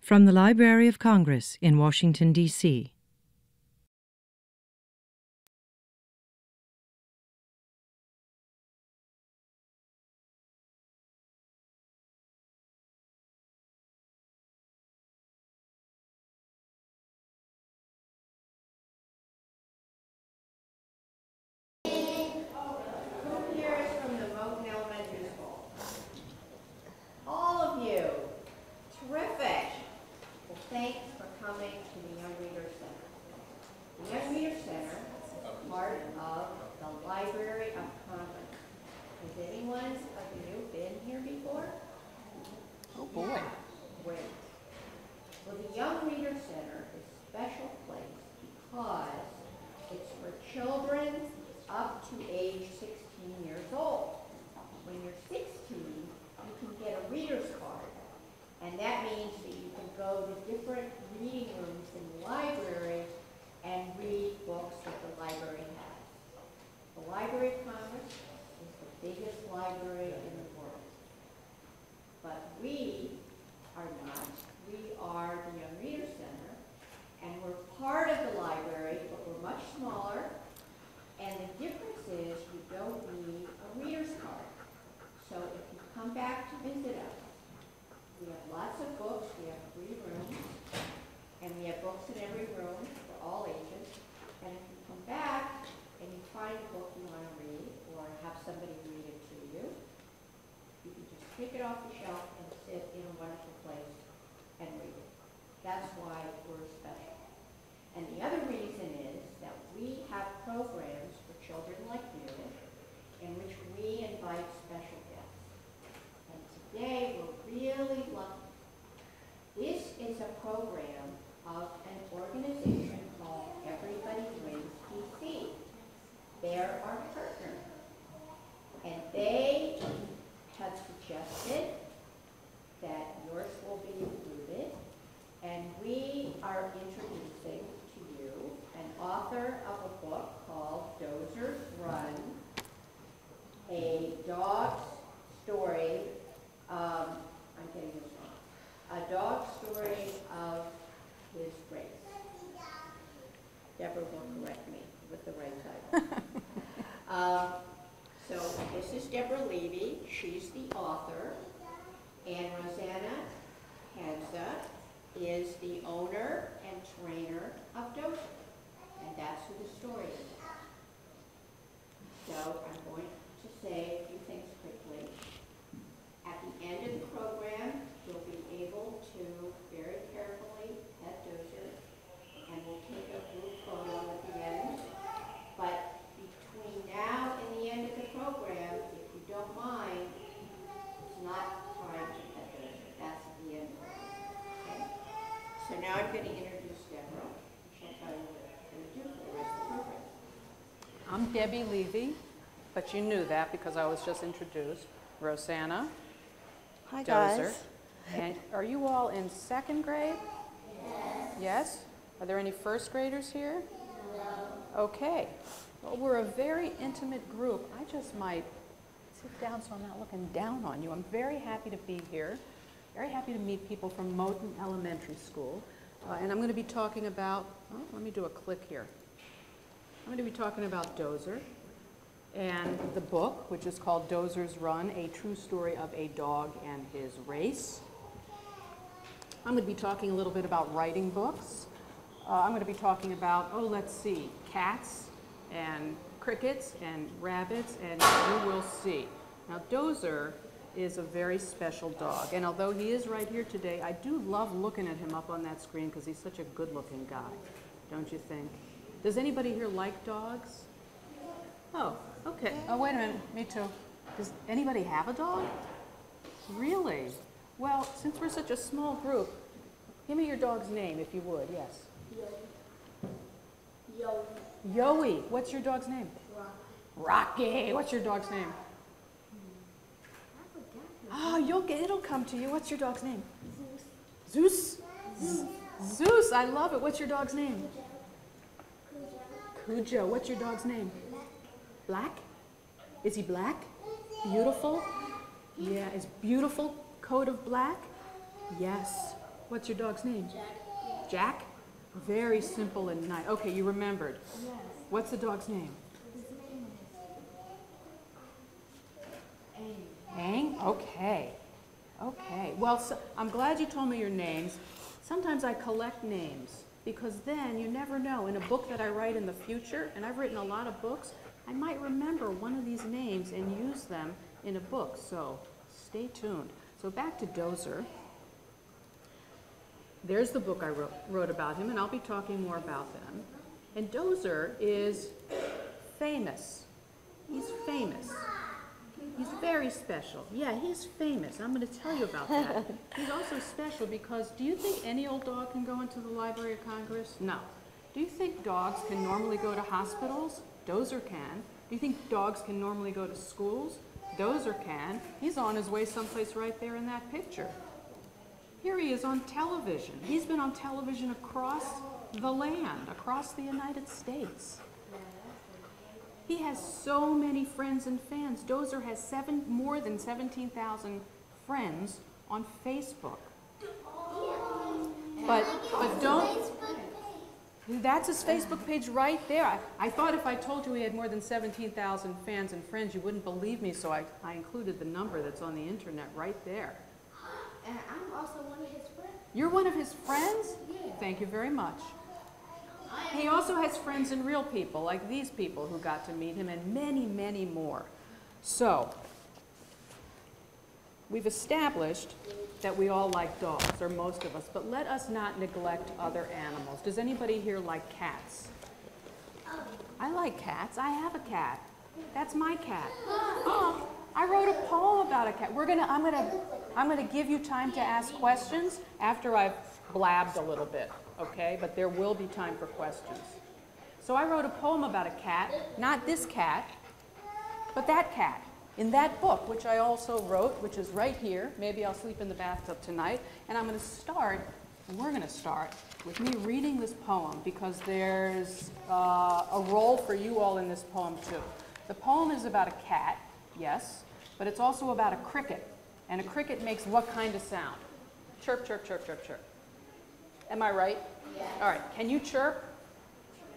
From the Library of Congress in Washington, D.C. Who here is from the Moten Elementary School? All of you. Terrific. Well, thanks for coming to the Young Reader Center. The Young Reader Center is part of the Library of Congress. Has anyone of you been here before? Oh boy. Great. Well, the Young Reader Center is a special place because it's for children up to age 16 years old. When you're 16, you can get a reader's card. And that means that you can go to different reading rooms in the library and read books that the library has. The Library of Congress is the biggest library in the world. But we are not. We are the Young Reader Center, and we're part of the library, but we're much smaller. And the difference is you don't need a reader's card. So if you come back to visit us, we have lots of books. We have 3 rooms, and we have books in every room for all ages. And if you come back and you find a book you want to read or have somebody read it to you, you can just pick it off the shelf and sit in a wonderful place and read it. That's why we're special. And the other reason is that we have programs for children like you in which we invite special guests. And today we're really lucky. This is a program of an organization called Everybody Wins DC. They're our partner. And they have suggested that yours will be included. And we are introducing to you an author of a book called Dozers Run, a dog's story, I'm getting this wrong, a dog story of his race. Deborah will correct me with the right title. So this is Debbie Levy, she's the author, and Rosana Panza is the owner and trainer of Dozer, and that's who the story is about. So I'm going to say a few things quickly. At the end of the program, you'll be able to very carefully pet Dozer, and we'll take a group photo at the end. But between now and the end of the program, if you don't mind, it's not time to pet Dozer. That's at the end of it. Okay? So now I'm going to introduce Deborah. She'll tell you what we're going to do for the rest of the program. I'm Debbie Levy, but you knew that because I was just introduced. Rosana. Hi, Dozer. guys. And are you all in 2nd grade? Yes. Yes? Are there any 1st graders here? No. Okay. Well, we're a very intimate group. I just might sit down so I'm not looking down on you. I'm very happy to be here. Very happy to meet people from Moten Elementary School. And I'm going to be talking about, oh, let me do a click here. I'm going to be talking about Dozer and the book, which is called Dozers Run, a true story of a dog and his race. I'm going to be talking a little bit about writing books. I'm going to be talking about, oh, let's see, cats and crickets and rabbits, and you will see. Now, Dozer is a very special dog, and although he is right here today, I do love looking at him up on that screen because he's such a good-looking guy, don't you think? Does anybody here like dogs? Oh, okay. Oh, wait a minute. Me too. Does anybody have a dog? Really? Well, since we're such a small group, give me your dog's name, if you would. Yes. Yoey. Yoey. What's your dog's name? Rocky. Rocky. What's your dog's name? Oh, it'll come to you. What's your dog's name? Zeus. Zeus. Zeus. I love it. What's your dog's name? Cujo. What's your dog's name? Black? Is he black? Beautiful? Yeah, is beautiful coat of black? Yes. What's your dog's name? Jack. Jack? Very simple and nice. Okay, you remembered. Yes. What's the dog's name? His name is Aang. Okay. Okay. Well, so, I'm glad you told me your names. Sometimes I collect names because then you never know. In a book that I write in the future, and I've written a lot of books, I might remember one of these names and use them in a book. So stay tuned. So back to Dozer. There's the book I wrote about him, and I'll be talking more about them. And Dozer is famous. He's famous. He's very special. Yeah, he's famous. I'm going to tell you about that. He's also special because do you think any old dog can go into the Library of Congress? No. Do you think dogs can normally go to hospitals? Dozer can. Do you think dogs can normally go to schools? Dozer can. He's on his way someplace right there in that picture. Here he is on television. He's been on television across the land, across the United States. He has so many friends and fans. Dozer has more than 17,000 friends on Facebook. But don't, that's his Facebook page right there. I thought if I told you he had more than 17,000 fans and friends, you wouldn't believe me, so I included the number that's on the internet right there. And I'm also one of his friends. You're one of his friends? Yeah. Thank you very much. He also has friends and real people, like these people who got to meet him, and many, many more. So, we've established that we all like dogs, or most of us, but let us not neglect other animals. Does anybody here like cats? I like cats. I have a cat. That's my cat. Oh, I wrote a poem about a cat. I'm gonna give you time to ask questions after I've blabbed a little bit, okay? But there will be time for questions. So I wrote a poem about a cat, not this cat, but that cat, in that book, which I also wrote, which is right here. Maybe I'll sleep in the bathtub tonight. And we're gonna start with me reading this poem because there's a role for you all in this poem too. The poem is about a cat, yes, but it's also about a cricket. And a cricket makes what kind of sound? Chirp, chirp, chirp, chirp, chirp. Am I right? Yeah. All right, can you chirp?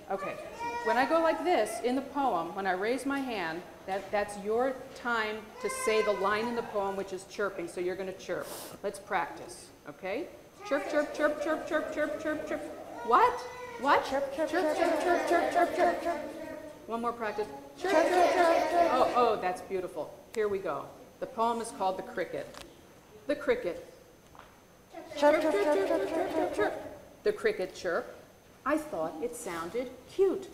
Okay. When I go like this in the poem, when I raise my hand, that's your time to say the line in the poem, which is chirping, so you're going to chirp. Let's practice, okay? Chirp, chirp, chirp, chirp, chirp, chirp, chirp, chirp. What? What? Chirp, chirp, chirp, chirp, chirp, chirp, chirp, chirp, chirp. One more practice. Chirp, chirp, chirp, chirp. Oh, that's beautiful. Here we go. The poem is called The Cricket. The cricket. Chirp, chirp, chirp, chirp, chirp, chirp, chirp. The cricket chirp. I thought it sounded cute.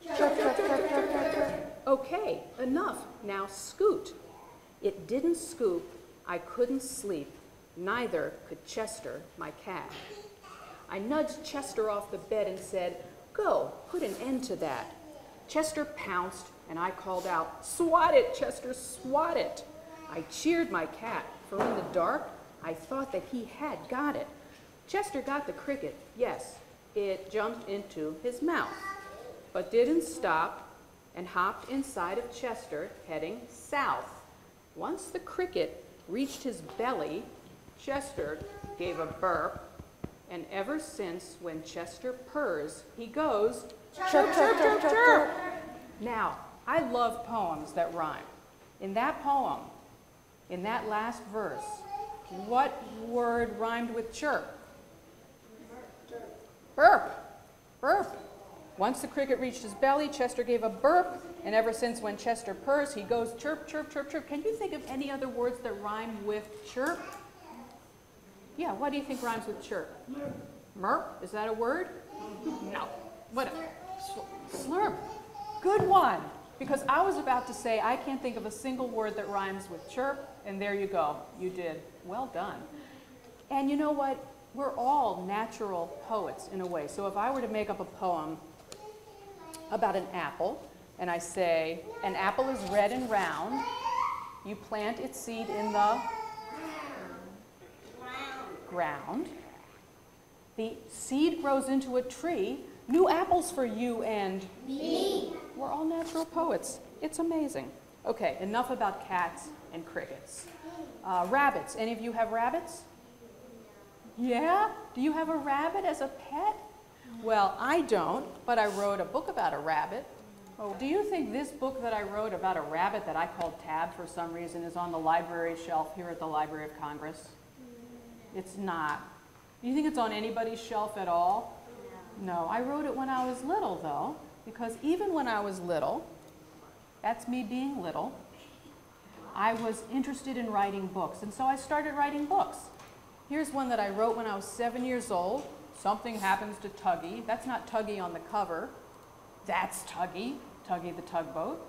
Chirp, chirp, chirp, chirp, chirp, chirp. Okay, enough. Now scoot. It didn't scoop. I couldn't sleep. Neither could Chester, my cat. I nudged Chester off the bed and said, "Go, put an end to that." Chester pounced, and I called out, "Swat it, Chester, swat it." I cheered my cat, for in the dark, I thought that he had got it. Chester got the cricket, yes, it jumped into his mouth, but didn't stop and hopped inside of Chester, heading south. Once the cricket reached his belly, Chester gave a burp, and ever since when Chester purrs, he goes, chirp, chirp, chirp, chirp. Now, I love poems that rhyme. In that poem, in that last verse, what word rhymed with chirp? Burp. Burp. Once the cricket reached his belly, Chester gave a burp, and ever since when Chester purrs, he goes chirp, chirp, chirp, chirp. Can you think of any other words that rhyme with chirp? Yeah, what do you think rhymes with chirp? Murp. Is that a word? No. What? Slurp. Good one. Because I was about to say I can't think of a single word that rhymes with chirp, and there you go. You did. Well done. And you know what? We're all natural poets in a way. So if I were to make up a poem about an apple, and I say, an apple is red and round, you plant its seed in the ground. The seed grows into a tree. New apples for you and me. We're all natural poets. It's amazing. Okay, enough about cats and crickets. Rabbits. Any of you have rabbits? Yeah? Do you have a rabbit as a pet? Well, I don't, but I wrote a book about a rabbit. Oh, do you think this book that I wrote about a rabbit that I called Tab for some reason is on the library shelf here at the Library of Congress? It's not. Do you think it's on anybody's shelf at all? No. I wrote it when I was little, though, because even when I was little, that's me being little, I was interested in writing books, and so I started writing books. Here's one that I wrote when I was 7 years old. Something happens to Tuggy. That's not Tuggy on the cover. That's Tuggy, Tuggy the tugboat.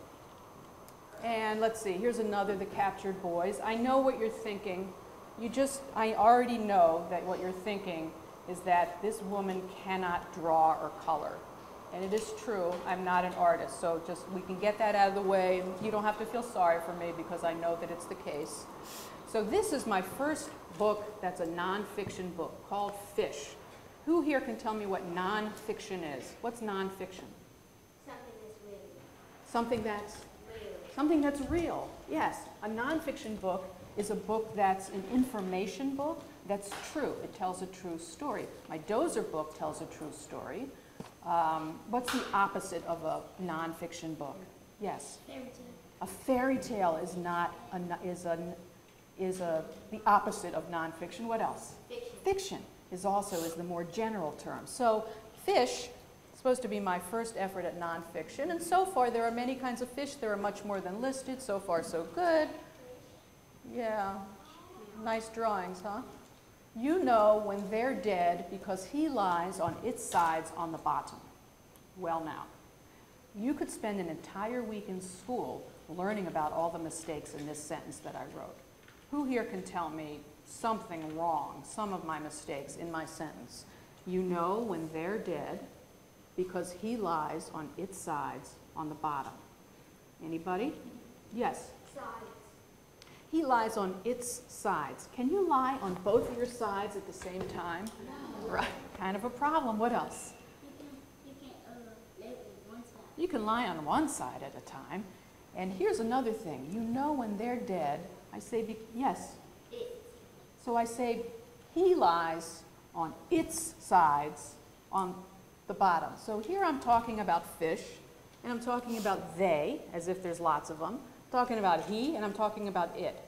And let's see, here's another, The Captured Boys. I know what you're thinking. I already know that what you're thinking is that this woman cannot draw or color. And it is true, I'm not an artist, so just we can get that out of the way. You don't have to feel sorry for me because I know that it's the case. So this is my first book that's a nonfiction book called Fish. Who here can tell me what nonfiction is? What's nonfiction? Something that's real. Something that's real, yes. A nonfiction book is a book that's an information book that's true. It tells a true story. My Dozer book tells a true story. What's the opposite of a nonfiction book? Yes? Fairy tale. A fairy tale is not the opposite of nonfiction. What else? Fiction. Fiction is the more general term. So Fish is supposed to be my first effort at nonfiction, and so far there are many kinds of fish. There are much more than listed. So far so good. Yeah, nice drawings, huh? You know when they're dead because he lies on its sides on the bottom. Well now, you could spend an entire week in school learning about all the mistakes in this sentence that I wrote. Who here can tell me something wrong, some of my mistakes in my sentence? You know when they're dead because he lies on its sides on the bottom. Anybody? Yes? Sides. He lies on its sides. Can you lie on both of your sides at the same time? No. Right. Kind of a problem. What else? You can't lay on one side. You can lie on one side at a time. And here's another thing. You know when they're dead, I say, yes. It. So I say, he lies on its sides on the bottom. So here I'm talking about fish, and I'm talking about they, as if there's lots of them. I'm talking about he, and I'm talking about it.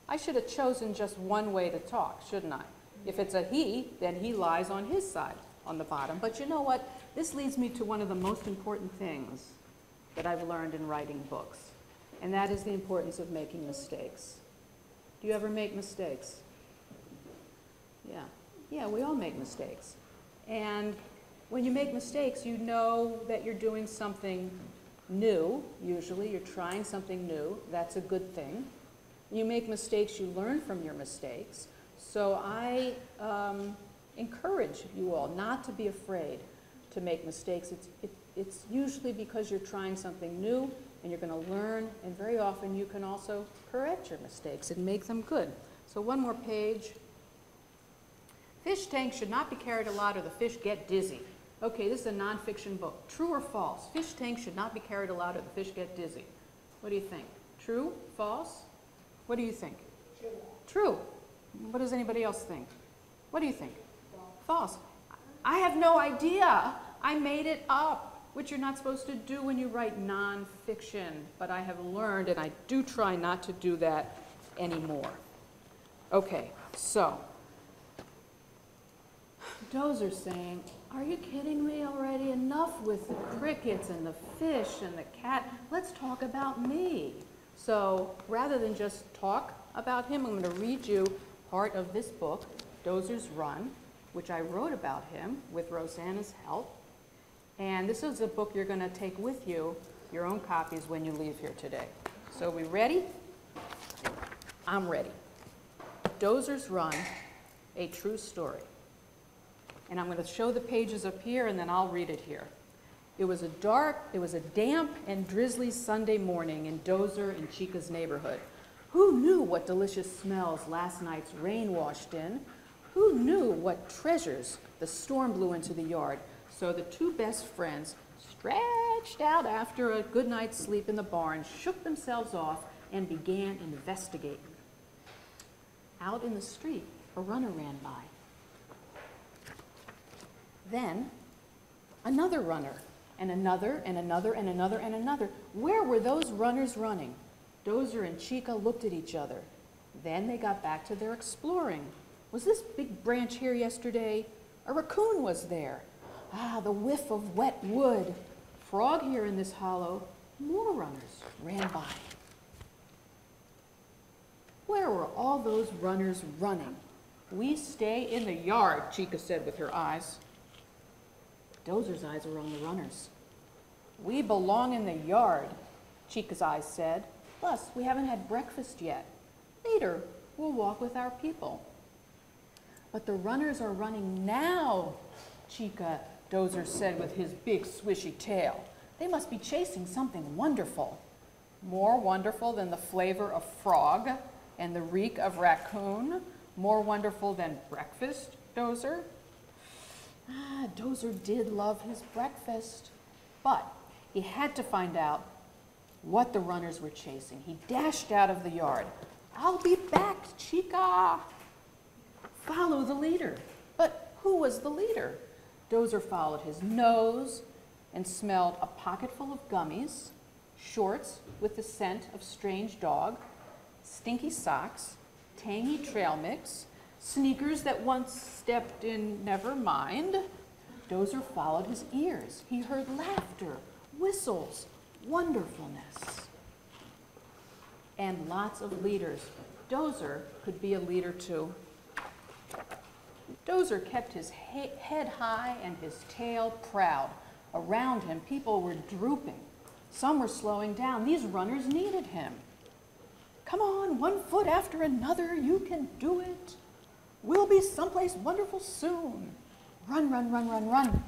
I should have chosen just one way to talk, shouldn't I? If it's a he, then he lies on his side on the bottom. But you know what? This leads me to one of the most important things that I've learned in writing books, and that is the importance of making mistakes. Do you ever make mistakes? Yeah. Yeah, we all make mistakes. And when you make mistakes, you know that you're doing something new, usually. You're trying something new. That's a good thing. You make mistakes, you learn from your mistakes. So I encourage you all not to be afraid to make mistakes. It's usually because you're trying something new and you're going to learn, and very often you can also correct your mistakes and make them good. So one more page. Fish tanks should not be carried a lot or the fish get dizzy. Okay, this is a nonfiction book. True or false? Fish tanks should not be carried a lot or the fish get dizzy. What do you think? True? False? What do you think? True. True. What does anybody else think? What do you think? False. I have no idea. I made it up, which you're not supposed to do when you write nonfiction. But I have learned, and I do try not to do that anymore. Okay, so Dozer's saying, are you kidding me already? Enough with the crickets and the fish and the cat. Let's talk about me. So rather than just talk about him, I'm going to read you part of this book, Dozers Run, which I wrote about him with Rosana's help. And this is a book you're going to take with you, your own copies, when you leave here today. So are we ready? I'm ready. Dozers Run, a true story. And I'm going to show the pages up here, and then I'll read it here. It was a damp and drizzly Sunday morning in Dozer and Chica's neighborhood. Who knew what delicious smells last night's rain washed in? Who knew what treasures the storm blew into the yard? So the two best friends stretched out after a good night's sleep in the barn, shook themselves off, and began investigating. Out in the street, a runner ran by. Then another runner, and another, and another, and another, and another. Where were those runners running? Dozer and Chica looked at each other. Then they got back to their exploring. Was this big branch here yesterday? A raccoon was there. Ah, the whiff of wet wood. Frog here in this hollow. More runners ran by. Where were all those runners running? We stay in the yard, Chica said with her eyes. Dozer's eyes are on the runners. We belong in the yard, Chica's eyes said. Plus, we haven't had breakfast yet. Later, we'll walk with our people. But the runners are running now, Chica, Dozer said with his big swishy tail. They must be chasing something wonderful. More wonderful than the flavor of frog and the reek of raccoon. More wonderful than breakfast, Dozer? Ah, Dozer did love his breakfast, but he had to find out what the runners were chasing. He dashed out of the yard. I'll be back, Chica. Follow the leader. But who was the leader? Dozer followed his nose and smelled a pocket full of gummies, shorts with the scent of strange dog, stinky socks, tangy trail mix, sneakers that once stepped in never mind. Dozer followed his ears. He heard laughter, whistles, wonderfulness, and lots of leaders. Dozer could be a leader too. Dozer kept his head high and his tail proud. Around him, people were drooping. Some were slowing down. These runners needed him. Come on, one foot after another, you can do it. We'll be someplace wonderful soon. Run, run, run, run, run.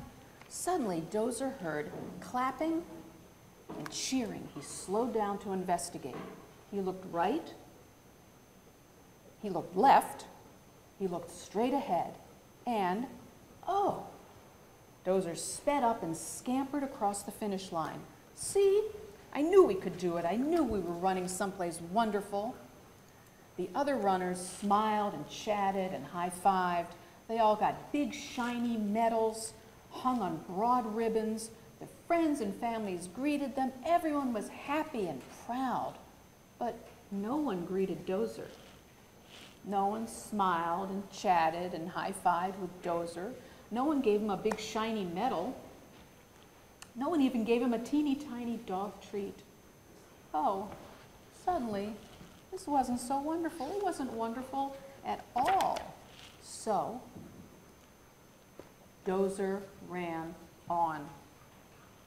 Suddenly, Dozer heard clapping and cheering. He slowed down to investigate. He looked right, he looked left, he looked straight ahead, and, oh, Dozer sped up and scampered across the finish line. See, I knew we could do it. I knew we were running someplace wonderful. The other runners smiled and chatted and high-fived. They all got big, shiny medals hung on broad ribbons. Their friends and families greeted them. Everyone was happy and proud. But no one greeted Dozer. No one smiled and chatted and high-fived with Dozer. No one gave him a big, shiny medal. No one even gave him a teeny tiny dog treat. Oh, suddenly, this wasn't so wonderful. It wasn't wonderful at all. So, Dozer ran on.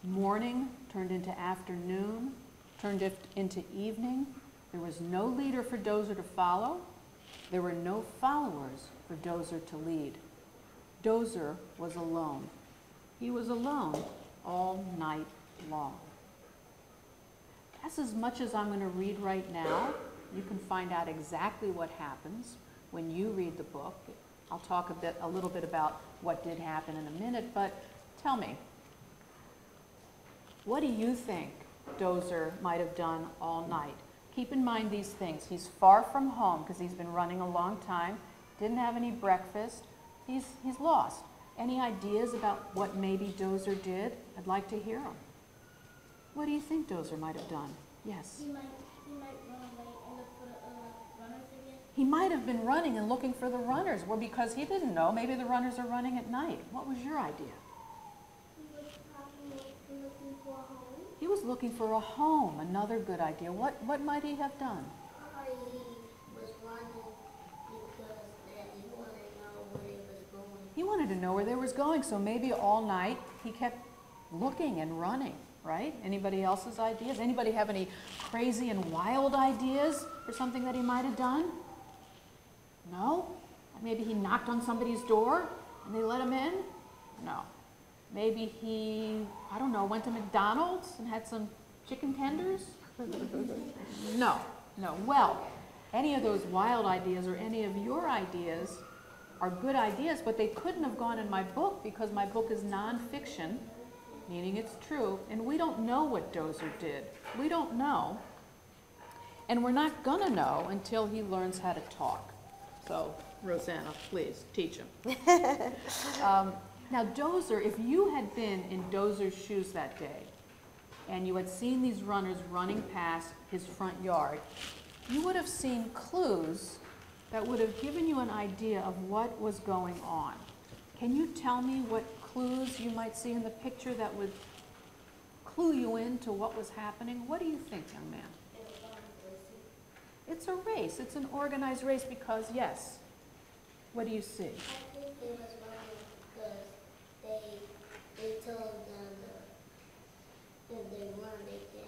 Morning turned into afternoon, turned into evening. There was no leader for Dozer to follow. There were no followers for Dozer to lead. Dozer was alone. He was alone all night long. That's as much as I'm going to read right now. You can find out exactly what happens when you read the book. I'll talk a little bit about what did happen in a minute, but tell me, what do you think Dozer might have done all night? Keep in mind these things. He's far from home because he's been running a long time, didn't have any breakfast. He's lost. Any ideas about what maybe Dozer did? I'd like to hear them. What do you think Dozer might have done? Yes? He might run away and look for the runners again. He might have been running and looking for the runners. Well, because he didn't know. Maybe the runners are running at night. What was your idea? He was probably looking for a home. He was looking for a home. Another good idea. What might he have done? He was running because he wanted to know where he was going. He wanted to know where they was going, so maybe all night he kept looking and running, right? Anybody else's ideas? Anybody have any crazy and wild ideas for something that he might have done? No? Maybe he knocked on somebody's door and they let him in? No. Maybe he, I don't know, went to McDonald's and had some chicken tenders? No. Well, any of those wild ideas or any of your ideas are good ideas, but they couldn't have gone in my book because my book is nonfiction, meaning it's true, and we don't know what Dozer did. We don't know, and we're not gonna know until he learns how to talk. So, Rosana, please, teach him. Now Dozer, if you had been in Dozer's shoes that day, and you had seen these runners running past his front yard, you would have seen clues that would have given you an idea of what was going on. Can you tell me what clues you might see in the picture that would clue you into what was happening? What do you think, young man? It's a race. It's an organized race because, yes. What do you see? I think they was running because they told them if they run, they get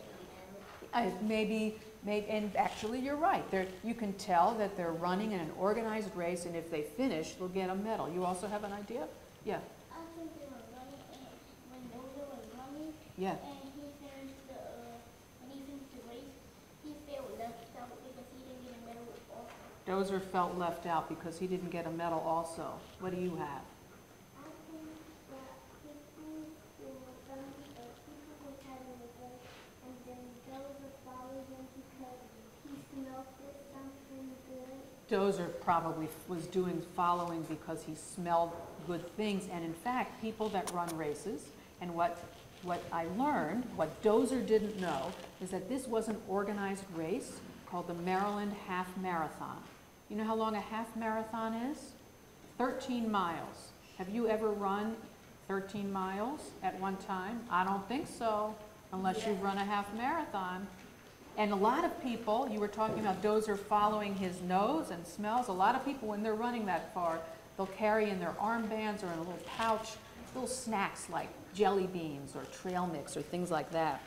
a medal. Maybe, and actually you're right. You can tell that they're running in an organized race, and if they finish, they'll get a medal. You also have an idea? Yeah. I think they were running, and when Dozer was running, Yeah. and when he finished the race, he felt left out because he didn't get a medal also. Dozer felt left out because he didn't get a medal also. What do you have? I think that people were running, people were having a race, and then Dozer followed him because he smelled something good. Dozer probably was following because he smelled good things. And in fact, people that run races, and what I learned, what Dozer didn't know, is that this was an organized race called the Maryland Half Marathon. You know how long a half marathon is? 13 miles. Have you ever run 13 miles at one time? I don't think so, unless you've run a half marathon. And a lot of people, you were talking about Dozer following his nose and smells. A lot of people, when they're running that far, they'll carry in their armbands or in a little pouch little snacks like jelly beans or trail mix or things like that.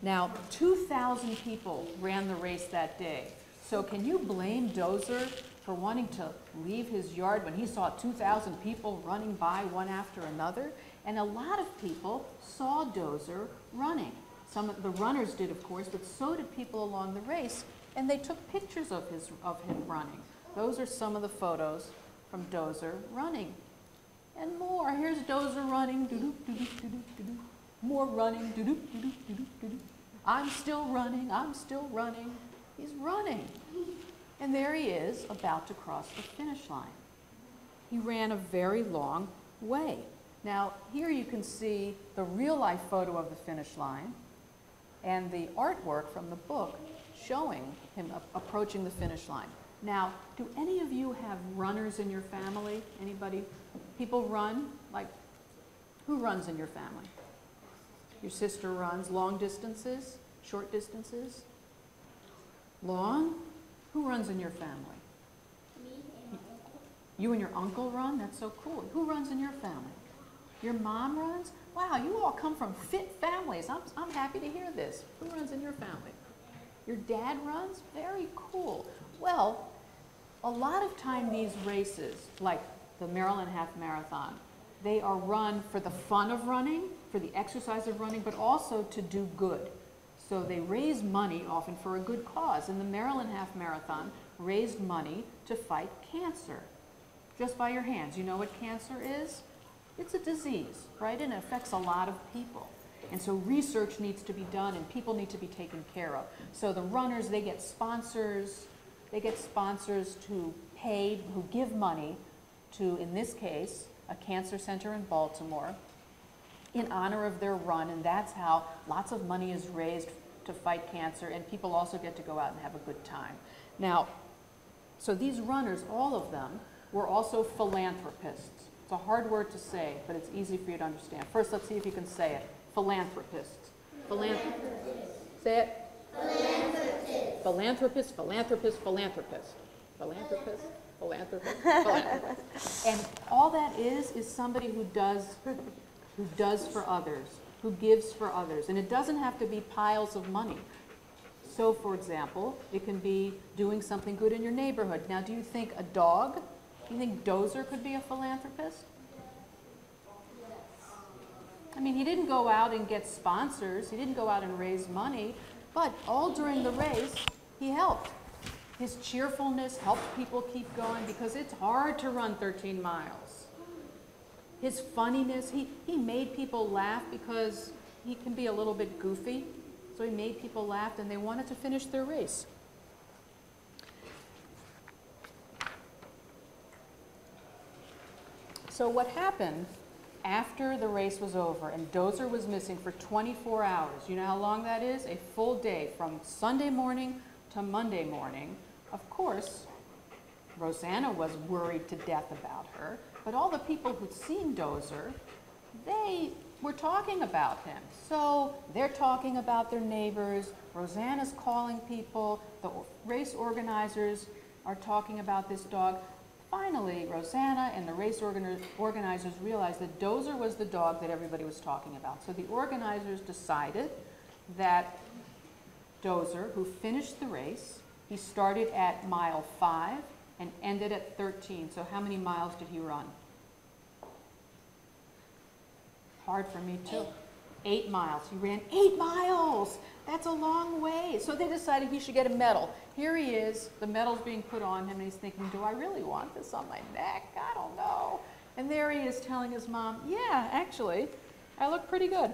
Now, 2,000 people ran the race that day. So can you blame Dozer for wanting to leave his yard when he saw 2,000 people running by one after another? And a lot of people saw Dozer running. Some of the runners did, of course, but so did people along the race, and they took pictures of him running. Those are some of the photos from Dozer running. And more. Here's Dozer running. Doo-doo, doo-doo, doo-doo, doo-doo. More running. Doo-doo, doo-doo, doo-doo, doo-doo. I'm still running. I'm still running. He's running. And there he is, about to cross the finish line. He ran a very long way. Now, here you can see the real-life photo of the finish line and the artwork from the book showing him approaching the finish line. Now, do any of you have runners in your family? Anybody? People run? Like, who runs in your family? Your sister runs long distances, short distances? Long? Who runs in your family? Me and my uncle. You and your uncle run? That's so cool. Who runs in your family? Your mom runs? Wow, you all come from fit families. I'm happy to hear this. Who runs in your family? Your dad runs? Very cool. Well, a lot of time these races, like the Maryland Half Marathon, they are run for the fun of running, for the exercise of running, but also to do good. So they raise money often for a good cause. And the Maryland Half Marathon raised money to fight cancer. Just by your hands. You know what cancer is? It's a disease, right? And it affects a lot of people. And so research needs to be done and people need to be taken care of. So the runners, they get sponsors. They get sponsors who give money to, in this case, a cancer center in Baltimore in honor of their run. And that's how lots of money is raised to fight cancer. And people also get to go out and have a good time. Now, so these runners, all of them, were also philanthropists. It's a hard word to say, but it's easy for you to understand. First, let's see if you can say it. Philanthropists. Philanthropists. Say it. Philanthropist. Philanthropist, philanthropist, philanthropist. Philanthropist, philanthropist, philanthropist. And all that is somebody who does for others, who gives for others. And it doesn't have to be piles of money. So, for example, it can be doing something good in your neighborhood. Now, do you think a dog, do you think Dozer could be a philanthropist? I mean, he didn't go out and get sponsors. He didn't go out and raise money. But all during the race, he helped. His cheerfulness helped people keep going because it's hard to run 13 miles. His funniness, he made people laugh because he can be a little bit goofy. So he made people laugh and they wanted to finish their race. So what happened after the race was over and Dozer was missing for 24 hours, you know how long that is? A full day from Sunday morning to Monday morning. Of course, Rosana was worried to death about her, but all the people who'd seen Dozer, they were talking about him. So they're talking about their neighbors, Rosana's calling people, the race organizers are talking about this dog. Finally, Rosana and the race organizers realized that Dozer was the dog that everybody was talking about. So the organizers decided that Dozer, who finished the race, he started at mile 5 and ended at 13. So how many miles did he run? Hard for me too. 8 miles. He ran 8 miles. That's a long way. So they decided he should get a medal. Here he is. The medal's being put on him, and he's thinking, do I really want this on my neck? I don't know. And there he is telling his mom, yeah, actually, I look pretty good.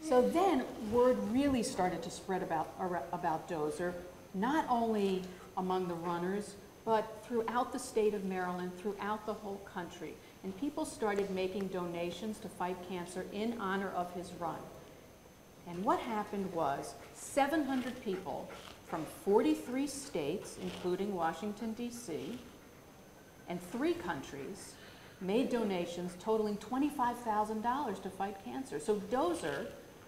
So then word really started to spread about Dozer, not only among the runners, but throughout the state of Maryland, throughout the whole country. And people started making donations to fight cancer in honor of his run. And what happened was 700 people from 43 states, including Washington, D.C., and 3 countries made donations totaling $25,000 to fight cancer. So Dozer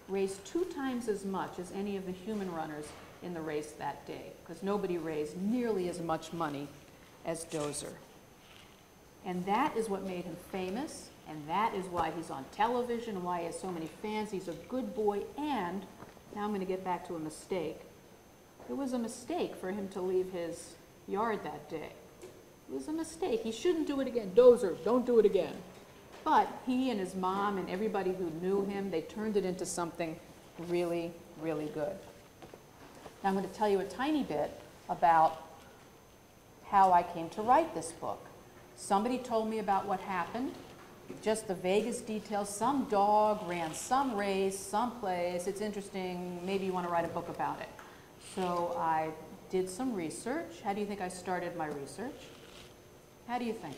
raised 2 times as much as any of the human runners in the race that day, because nobody raised nearly as much money as Dozer. And that is what made him famous, and that is why he's on television and why he has so many fans. He's a good boy, and now I'm going to get back to a mistake. It was a mistake for him to leave his yard that day. It was a mistake. He shouldn't do it again. Dozer, don't do it again. But he and his mom and everybody who knew him, they turned it into something really, really good. Now I'm going to tell you a tiny bit about how I came to write this book. Somebody told me about what happened, just the vaguest details. Some dog ran some race, someplace. It's interesting. Maybe you want to write a book about it. So I did some research. How do you think I started my research? How do you think?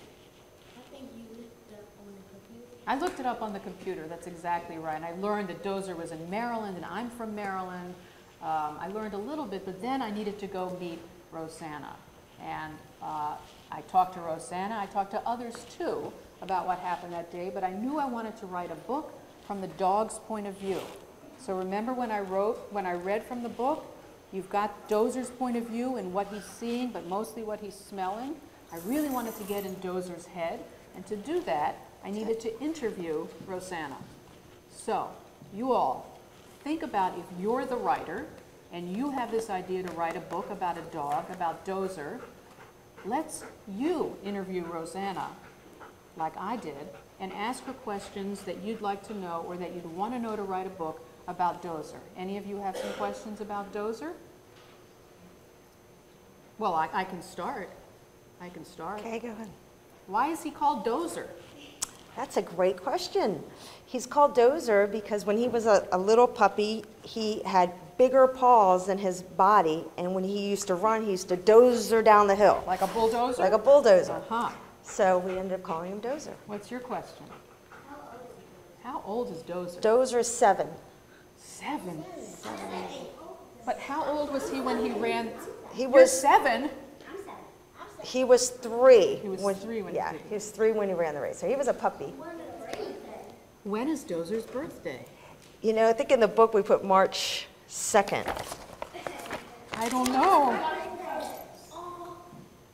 I think you looked up on the computer. I looked it up on the computer. That's exactly right. And I learned that Dozer was in Maryland, and I'm from Maryland. I learned a little bit, but then I needed to go meet Rosana. And I talked to Rosana. I talked to others, too, about what happened that day. But I knew I wanted to write a book from the dog's point of view. So remember when I read from the book, you've got Dozer's point of view and what he's seeing, but mostly what he's smelling. I really wanted to get in Dozer's head. And to do that, I needed to interview Rosana. So you all, think about if you're the writer and you have this idea to write a book about a dog, about Dozer. Let's you interview Rosana, like I did, and ask her questions that you'd like to know or that you'd want to know to write a book about Dozer. Any of you have some questions about Dozer? Well, I can start. I can start. Okay, go ahead. Why is he called Dozer? That's a great question. He's called Dozer because when he was a little puppy, he had bigger paws than his body, and when he used to run, he used to dozer down the hill. Like a bulldozer? Like a bulldozer. Uh-huh. So we ended up calling him Dozer. What's your question? How old is Dozer? Dozer is 7. 7? But how old was he when he ran? He You're was 7? He was 3. He was 3 when yeah, he did. he was 3 when he ran the race. So he was a puppy. When is Dozer's birthday? You know, I think in the book we put March 2nd. I don't know.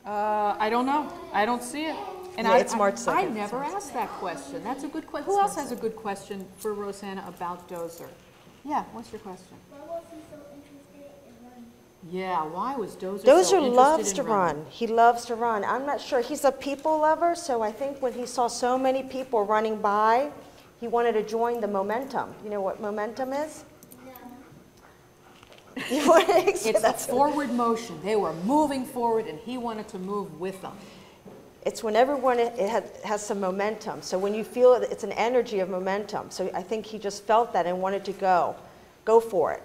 I don't know. I don't see it. And Yeah, it's March 2nd. I never asked that question. That's a good question. Who else has a good question for Rosana about Dozer? Yeah, what's your question? Why was he so interested in running? Yeah, why was Dozer so interested Dozer loves in to running? run. He loves to run. I'm not sure. He's a people lover, so I think when he saw so many people running by, he wanted to join the momentum. You know what momentum is? No. It's a forward motion. They were moving forward, and he wanted to move with them. It's when everyone has some momentum. So when you feel it, it's an energy of momentum. So I think he just felt that and wanted to go for it.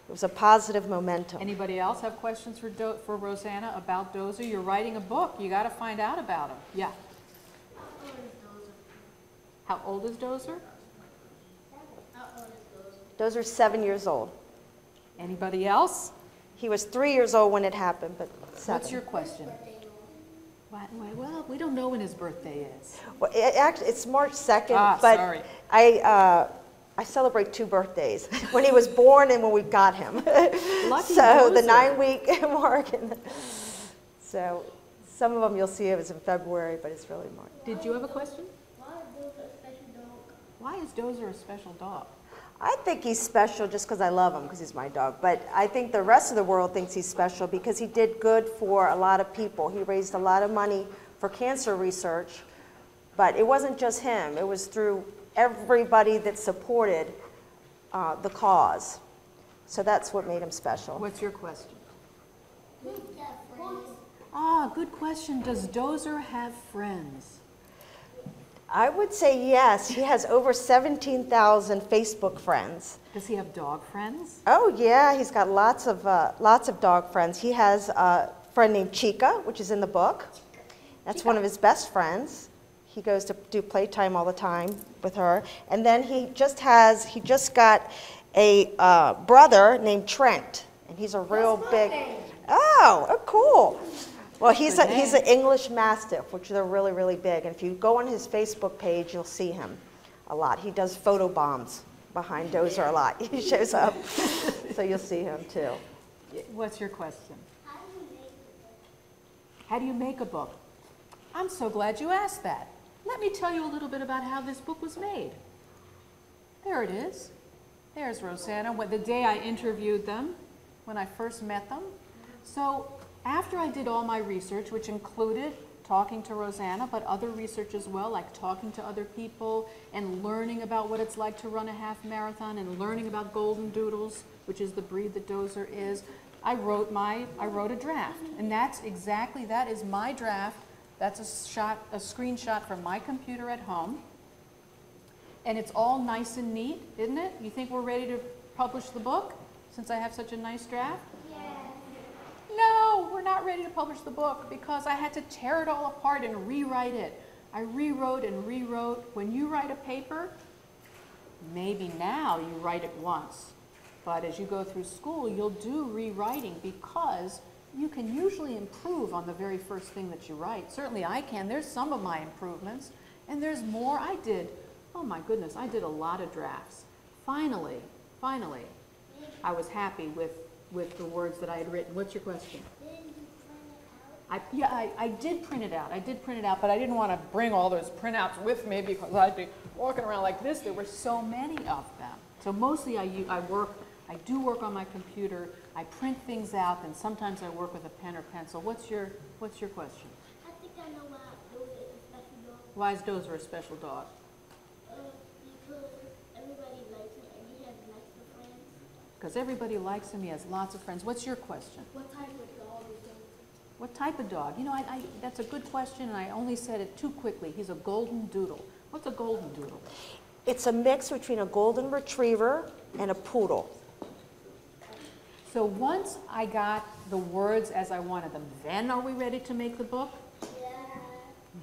It was a positive momentum. Anybody else have questions for Rosana about Dozer? You're writing a book. You got to find out about him. Yeah. How old is Dozer? Dozer's 7 years old. Anybody else? He was 3 years old when it happened, but 7. What's your question? Well, we don't know when his birthday is. Well, it's March 2nd, but sorry. I celebrate 2 birthdays, when he was born and when we got him. Lucky so the Dozer. 9-week mark. So some of them you'll see it was in February, but it's really March. Did you have a question? Why is Dozer a special dog? I think he's special just because I love him, because he's my dog. But I think the rest of the world thinks he's special because he did good for a lot of people. He raised a lot of money for cancer research, but it wasn't just him. It was through everybody that supported the cause. So that's what made him special. What's your question? Ah, good question. Does Dozer have friends? I would say yes. He has over 17,000 Facebook friends. Does he have dog friends? Oh yeah, he's got lots of dog friends. He has a friend named Chica, which is in the book. That's one of his best friends. He goes to do playtime all the time with her. And then he just got a brother named Trent, and he's a real big. Oh, cool. Well, he's an English Mastiff, which they're really, really big. And if you go on his Facebook page, you'll see him a lot. He does photo bombs behind Dozer a lot. He shows up, so you'll see him too. What's your question? How do you make a book? I'm so glad you asked that. Let me tell you a little bit about how this book was made. There it is. There's Rosana, the day I interviewed them, when I first met them. So after I did all my research, which included talking to Rosana, but other research as well, like talking to other people and learning about what it's like to run a half marathon and learning about goldendoodles, which is the breed that Dozer is, I wrote a draft. And that is my draft. That's a screenshot from my computer at home. And it's all nice and neat, isn't it? You think we're ready to publish the book since I have such a nice draft? No, we're not ready to publish the book because I had to tear it all apart and rewrite it. I rewrote and rewrote. When you write a paper, maybe now you write it once, but as you go through school, you'll do rewriting because you can usually improve on the very first thing that you write. Certainly I can. There's some of my improvements, and there's more. I did, oh my goodness, I did a lot of drafts. Finally, I was happy with the words that I had written. What's your question? I did print it out. I did print it out, but I didn't want to bring all those printouts with me because I'd be walking around like this. There were so many of them. So mostly I do work on my computer. I print things out, and sometimes I work with a pen or pencil. What's your question? I think I know why Dozer is a special dog. Why is Dozer a special dog? Because everybody likes him and he has lots of friends. Because everybody likes him. He has lots of friends. What's your question? What type of dog is Dozer? What type of dog? You know, that's a good question, and I only said it too quickly. He's a goldendoodle. What's a goldendoodle? It's a mix between a golden retriever and a poodle. So once I got the words as I wanted them, then are we ready to make the book? Yeah.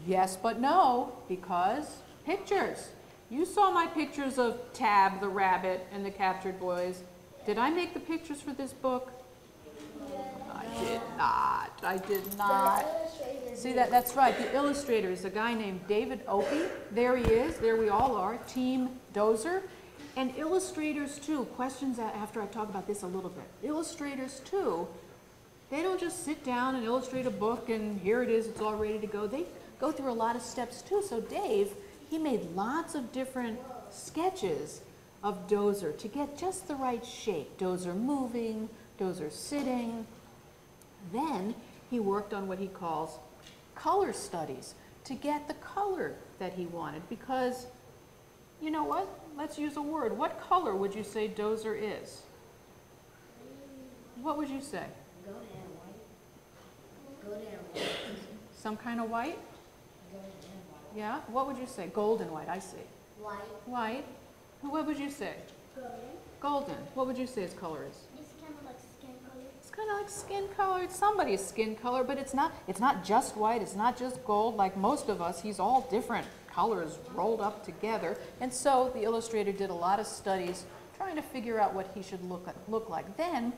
Yes, but no, because pictures. You saw my pictures of Tab, the rabbit, and the captured boys. Did I make the pictures for this book? I did not. See, that's right. The illustrator is a guy named David Opie. There he is. There we all are. Team Dozer. And illustrators, too. Questions after I talk about this a little bit. Illustrators, too, they don't just sit down and illustrate a book and here it is, it's all ready to go. They go through a lot of steps, too. So Dave, he made lots of different sketches of Dozer to get just the right shape. Dozer moving, Dozer sitting. Then he worked on what he calls color studies to get the color that he wanted because, you know what? Let's use a word. What color would you say Dozer is? What would you say? Go down white. Some kind of white? Yeah? What would you say? Golden white, I see. White. White. What would you say? Golden. Golden. What would you say his color is? It's kind of like skin color. kind of like skin color. It's somebody's skin color, but it's not just white, it's not just gold like most of us. He's all different colors rolled up together. And so the illustrator did a lot of studies trying to figure out what he should look like. Then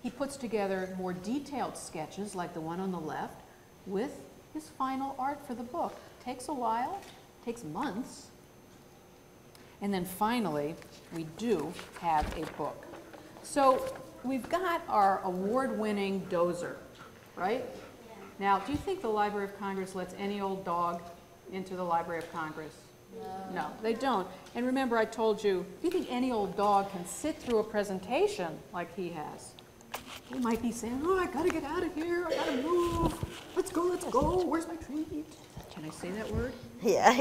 he puts together more detailed sketches like the one on the left with his final art for the book. Takes a while, takes months. And then finally, we do have a book. So we've got our award-winning Dozer, right? Now, do you think the Library of Congress lets any old dog into the Library of Congress? No, they don't. And remember, I told you, if you think any old dog can sit through a presentation like he has, he might be saying, oh, I gotta get out of here, I gotta move, let's go, where's my treat? Can I say that word? Yeah.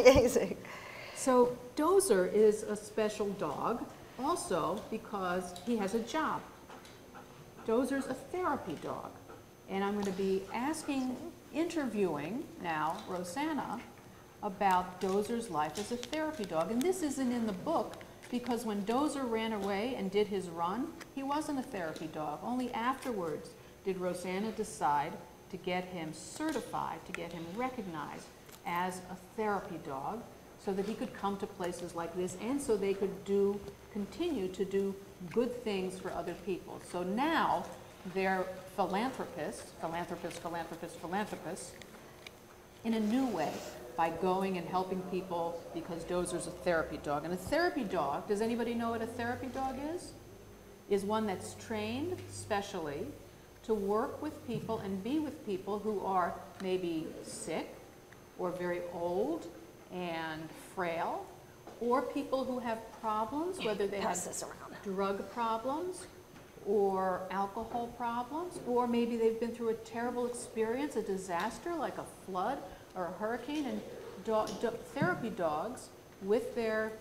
So Dozer is a special dog also because he has a job. Dozer's a therapy dog. And I'm going to be interviewing now Rosana about Dozer's life as a therapy dog. And this isn't in the book because when Dozer ran away and did his run, he wasn't a therapy dog. Only afterwards did Rosana decide to get him certified, to get him recognized as a therapy dog so that he could come to places like this and so they could continue to do good things for other people. So now they're philanthropists in a new way by going and helping people because Dozer's a therapy dog. And a therapy dog, does anybody know what a therapy dog is? Is one that's trained specially to work with people and be with people who are maybe sick or very old and frail, or people who have problems, whether they have drug problems or alcohol problems, or maybe they've been through a terrible experience, a disaster like a flood or a hurricane. And therapy dogs, with their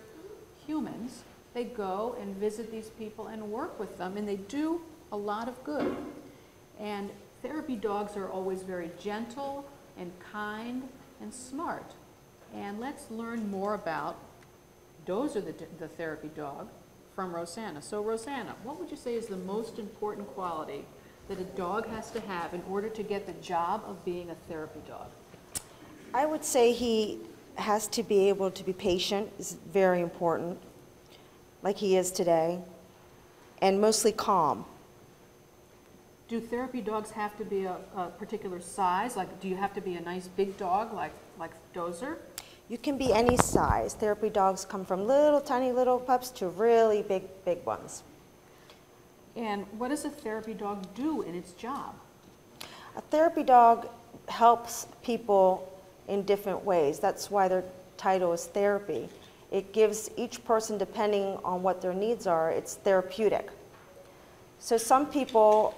humans, they go and visit these people and work with them, and they do a lot of good. And therapy dogs are always very gentle and kind and smart. And let's learn more about Dozer, the therapy dog, from Rosana. So Rosana, what would you say is the most important quality that a dog has to have in order to get the job of being a therapy dog? I would say he has to be able to be patient, is very important, like he is today, and mostly calm. Do therapy dogs have to be a particular size? Like, do you have to be a nice big dog like Dozer? You can be any size. Therapy dogs come from little tiny little pups to really big ones. And what does a therapy dog do in its job? A therapy dog helps people in different ways. That's why their title is therapy. It gives each person, depending on what their needs are, it's therapeutic. So some people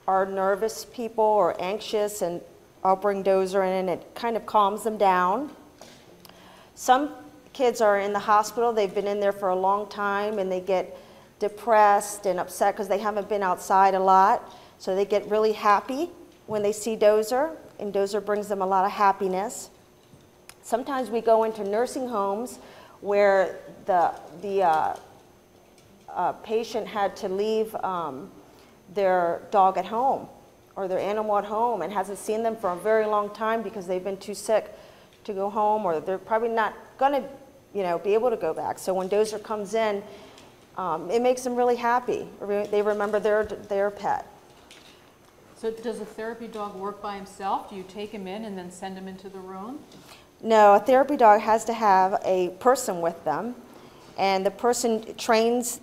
are nervous people or anxious, and I'll bring Dozer in and it kind of calms them down. Some kids are in the hospital, they've been in there for a long time and they get depressed and upset because they haven't been outside a lot. So they get really happy when they see Dozer, and Dozer brings them a lot of happiness. Sometimes we go into nursing homes where the patient had to leave their dog at home or their animal at home and hasn't seen them for a very long time because they've been too sick to go home, or they're probably not going to, be able to go back. So when Dozer comes in, it makes them really happy. They remember their pet. So does a therapy dog work by himself? Do you take him in and then send him into the room? No, a therapy dog has to have a person with them, and the person trains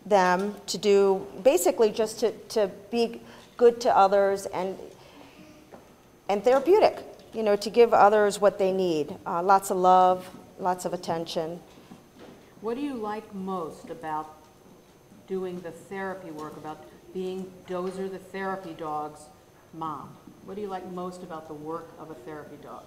them to do, basically just to be good to others and therapeutic, to give others what they need. Lots of love, lots of attention. What do you like most about doing the therapy work, about being Dozer the therapy dog's mom? What do you like most about the work of a therapy dog?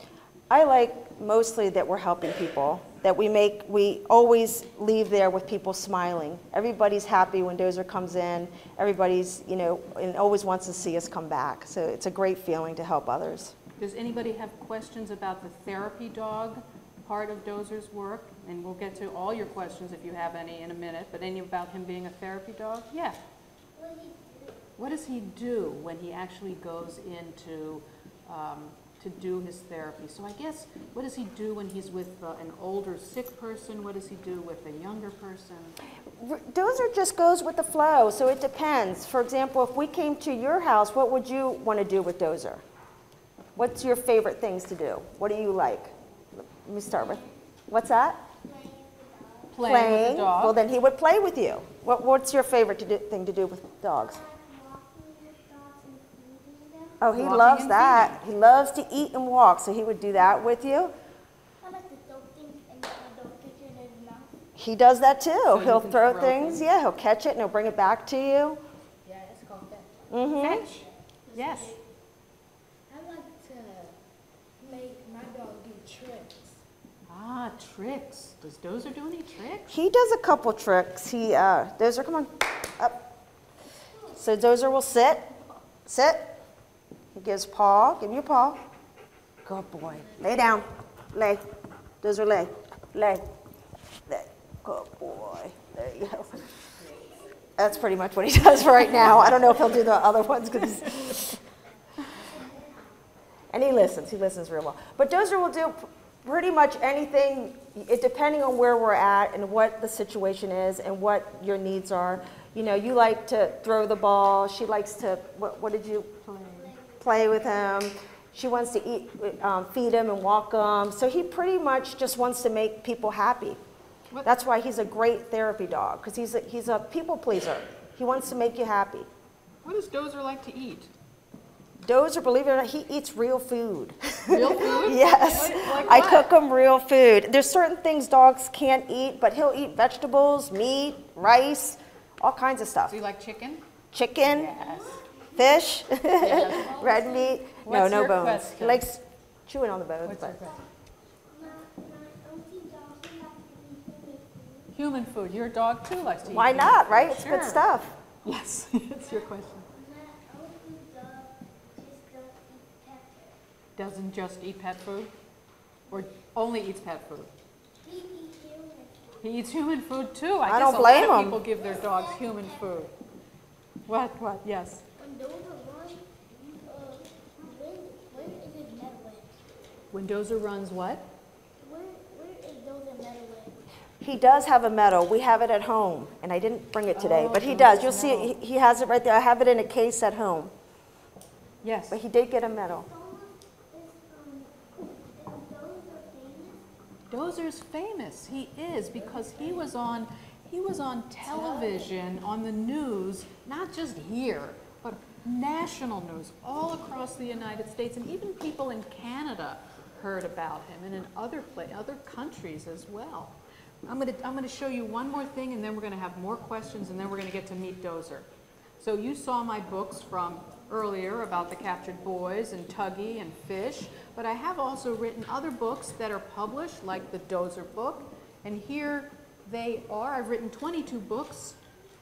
I like mostly that we're helping people, that we always leave there with people smiling. Everybody's happy when Dozer comes in. Everybody's, and always wants to see us come back. So it's a great feeling to help others. Does anybody have questions about the therapy dog part of Dozer's work? And we'll get to all your questions if you have any in a minute, but any about him being a therapy dog? Yeah. Will What does he do when he actually goes into to do his therapy? So I guess, what does he do when he's with an older sick person? What does he do with a younger person? Dozer just goes with the flow, so it depends. For example, if we came to your house, what would you want to do with Dozer? What's your favorite things to do? What do you like? Let me start with, what's that? Playing with the dog. Well, then he would play with you. What's your favorite thing to do with dogs? Oh, he Walking loves and that. He loves to eat and walk, so he would do that with you. I like to throw things and don't catch it in his mouth. He does that too. So He'll you can throw throw things. Yeah, he'll catch it and he'll bring it back to you. Yeah, it's called that. Mm-hmm. Fetch. Yes. I like to make my dog do tricks. Ah, tricks. Does Dozer do any tricks? He does a couple tricks. Dozer, come on, up. So Dozer will sit. He gives paw. Give me your paw. Good boy. Lay down. Lay. Dozer, lay. Lay. Good boy. There you go. That's pretty much what he does for right now. I don't know if he'll do the other ones because. And he listens. He listens real well. But Dozer will do pretty much anything, depending on where we're at and what the situation is and what your needs are. You know, you like to throw the ball. She likes to, what did you play with him? She wants to eat, feed him and walk him. So he pretty much just wants to make people happy. That's why he's a great therapy dog, because he's a people pleaser. He wants to make you happy. What does Dozer like to eat? Dozer, believe it or not, he eats real food. Real food? Yes. Like I what? cook him real food. There's certain things dogs can't eat, but he'll eat vegetables, meat, rice, all kinds of stuff. Do you like chicken? Chicken, Yes. fish, Yes. red meat. What's No your bones. question? He likes chewing on the bones. What's your But question? My auntie dog, she likes to eat Human food. Your dog too likes to eat. why human not, food. right? It's Sure. good stuff. Yes, it's your question. My auntie dog just don't eat pet food. Doesn't just eat pet food? Or only eats pet food? He eats human food. He eats human food too. I guess don't a blame lot of him. people give their dogs human food. What? Yes. When Dozer runs, where is his medal at? When Dozer runs what? Where is Dozer medal at? He does have a medal. We have it at home, and I didn't bring it today, Oh, but he Dozer's does. You'll see medal. it. He has it right there. I have it in a case at home, Yes. but he did get a medal. Dozer's famous. He is, because he was on television, on the news, not just here, but national news all across the United States, and even people in Canada heard about him, and in other countries as well. I'm going to show you one more thing, and then we're going to have more questions, and then we're going to get to meet Dozer. So you saw my books from earlier about the captured boys and Tuggy and Fish, but I have also written other books that are published, like the Dozer book, and here they are. I've written 22 books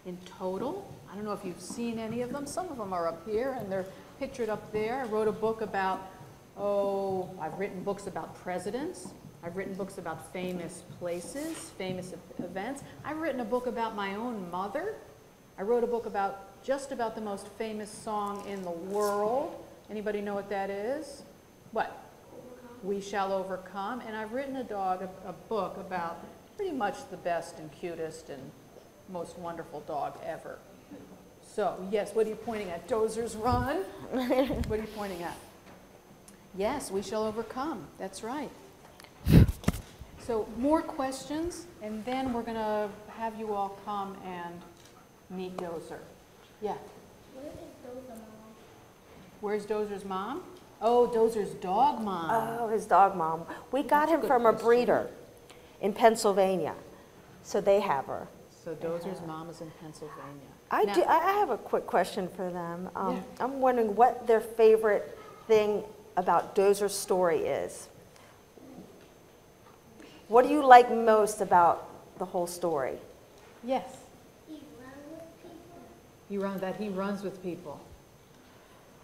in total. I don't know if you've seen any of them. Some of them are up here, and they're pictured up there. I wrote a book about, I've written books about presidents. I've written books about famous places, famous events. I've written a book about my own mother. I wrote a book about just about the most famous song in the world. Anybody know what that is? What? We Shall Overcome. And I've written a book about pretty much the best and cutest and most wonderful dog ever. So, yes, what are you pointing at? Dozers Run? What are you pointing at? Yes, we shall overcome. That's right. So, more questions, and then we're going to have you all come and meet Dozer. Yeah. Where is Dozer mom? Where's Dozer's mom? Oh, Dozer's dog mom. Oh, his dog mom. We got That's a him good from a question. breeder in Pennsylvania, so they have her. So Dozer's mom is in Pennsylvania. I Now- do. I have a quick question for them. Yeah. I'm wondering what their favorite thing about Dozer's story is. What do you like most about the whole story? Yes. He runs with people. He runs with people.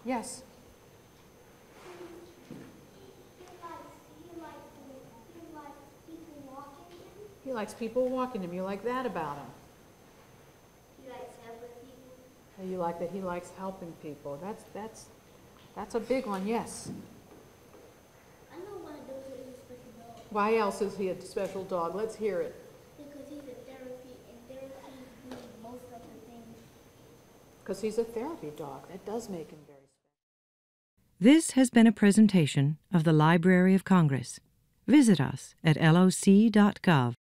Yes. He likes people walking him. He likes people walking him. You like that about him. He likes helping people. You like that he likes helping people. That's a big one, yes. I know why Dozer is a special dog. Why else is he a special dog? Let's hear it. Because he's a therapy, and therapy do most of the things. Because he's a therapy dog. That does make him very special. This has been a presentation of the Library of Congress. Visit us at loc.gov.